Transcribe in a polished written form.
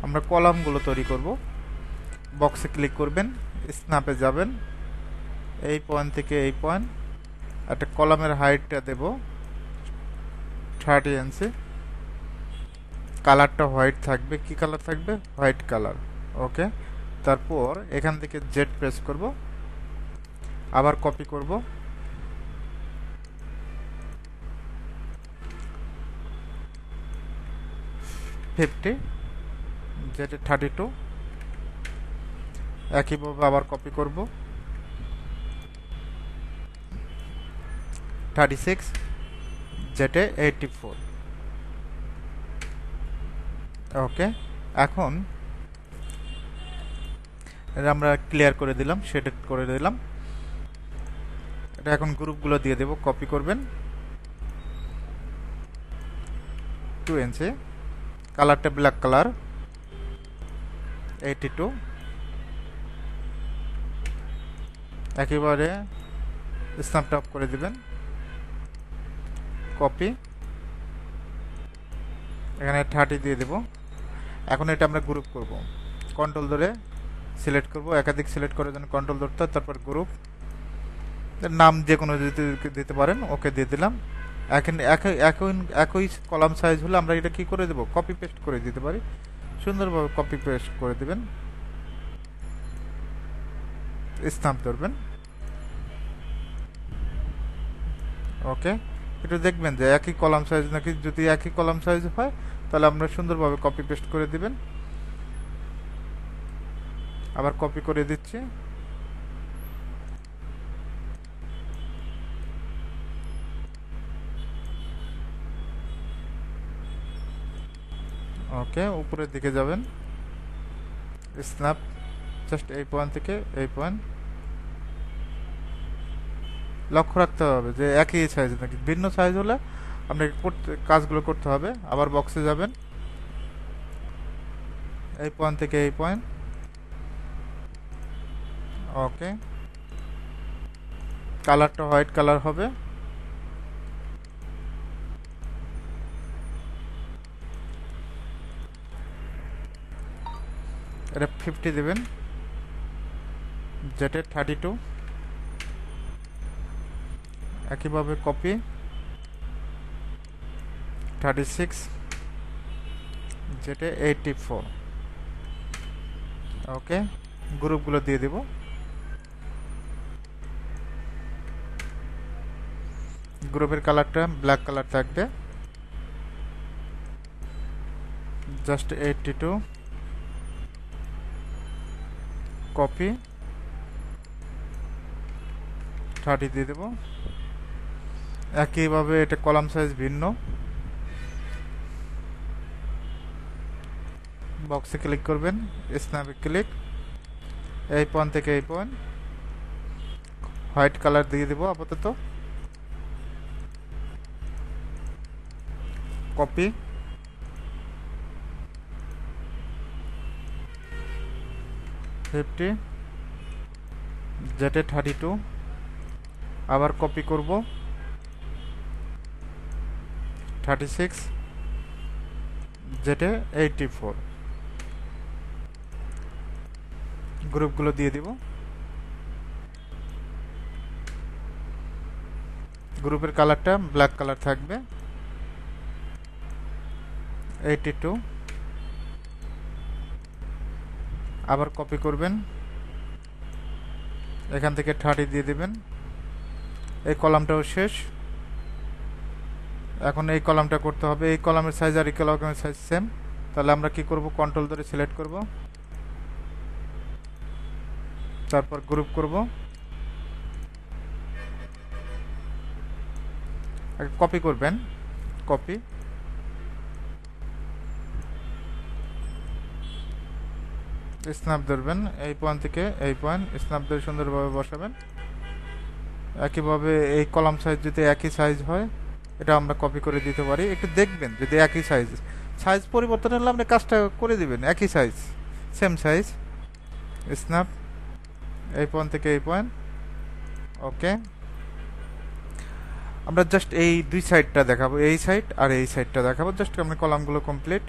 আমরা কলামগুলো তৈরি করব। বক্সে ক্লিক করবেন, স্ন্যাপে যাবেন, এই পয়েন্ট থেকে এই পয়েন্ট একটা কলামের হাইটটা দেব 30 ইঞ্চি। কালারটা হোয়াইট থাকবে। কি কালার থাকবে? White colour. ওকে, তারপর এখান থেকে জেড প্রেস করব, আবার কপি করব, ফিফটি, জেড 32, একইভাবে আবার কপি করব, 36, জেটে 84। ওকে, এখন এটা আমরা ক্লিয়ার করে দিলাম, শেড করে দিলাম। এটা এখন গ্রুপগুলো দিয়ে দেব। কপি করবেন, 2 ইঞ্চি, কালারটা ব্ল্যাক কালার, 82, একেবারে স্ন্যাপটা অফ করে দিবেন, কপি, এখানে 30 দিয়ে দেব। এখন এটা আমরা গ্রুপ করব। কন্ট্রোল ধরে সিলেক্ট করব, একাধিক সিলেক্ট করার জন্য কন্ট্রোল ধরতে হয়, তারপর গ্রুপ, নাম যে কোনো দিতে পারেন, ওকে দিয়ে দিলাম। এখন একই কলাম সাইজ হলে আমরা এটা কি করে দেব? কপি পেস্ট করে দিতে পারি। সুন্দরভাবে কপি পেস্ট করে দিবেন, স্ট্যাম্প ধরবেন। ওকে, একটু দেখবেন যে একই কলাম সাইজ নাকি। যদি একই কলাম সাইজ হয় তাহলে আমরা সুন্দরভাবে কপি পেস্ট করে দিবেন। আবার কপি করে দিচ্ছি। ওকে, উপরের দিকে যাবেন, স্ন্যাপ, জাস্ট এই পয়েন্ট থেকে এই পয়েন্ট। লক্ষ্য রাখতে হবে যে একই সাইজ নাকি, ভিন্ন সাইজ হলে আপনাকে কাজগুলো করতে হবে। আবার বক্সে যাবেন, এই পয়েন্ট থেকে এই পয়েন্ট। ওকে, কালারটা হোয়াইট কালার হবে। এটা 50 দেবেন, জেটে 32, একইভাবে কপি, 36, জেটে 84। ওকে, গ্রুপগুলো দিয়ে দেব। গ্রুপের কালারটা ব্ল্যাক কালার থাকবে, জাস্ট 82, কপি, 30 দিয়ে দেব। একইভাবে এটা কলাম সাইজ ভিন্ন। বক্সে ক্লিক করবেন, স্ন্যাপে ক্লিক, এই পয়েন্ট থেকে এই পয়েন্ট, হোয়াইট কালার দিয়ে দেব আপাতত, কপি, ফিফটি, জেটে 32, আবার কপি করব, 36, জেটে 84। গ্রুপগুলো দিয়ে দিব। গ্রুপের কালারটা ব্ল্যাক কালার থাকবে, 82, আবার কপি করবেন, এখান থেকে 30 দিয়ে দিবেন। এই কলামটাও শেষ। এখন এই কলামটা করতে হবে। এই কলামের সাইজ আর এই কলামের সাইজ সেম। তাহলে আমরা কি করব? কন্ট্রোল ধরে সিলেক্ট করব, তারপর গ্রুপ করব, কপি করবেন, কপি, স্ন্যাপ ধরবেন, এই পয়েন্ট থেকে এই পয়েন্ট স্ন্যাপ ধরে সুন্দরভাবে বসাবেন। একইভাবে এই কলাম সাইজ যদি একই সাইজ হয় এটা আমরা কপি করে দিতে পারি। একটু দেখবেন যদি একই সাইজ, সাইজ পরিবর্তন হলে আপনি কাজটা করে দিবেন। একই সাইজ, সেম সাইজ, স্ন্যাপ, এই পয়েন্ট থেকে এই পয়েন্ট। ওকে, আমরা জাস্ট এই দুই সাইডটা দেখাবো, এই সাইড আর এই সাইডটা দেখাবো। জাস্ট আমরা কলামগুলো কমপ্লিট।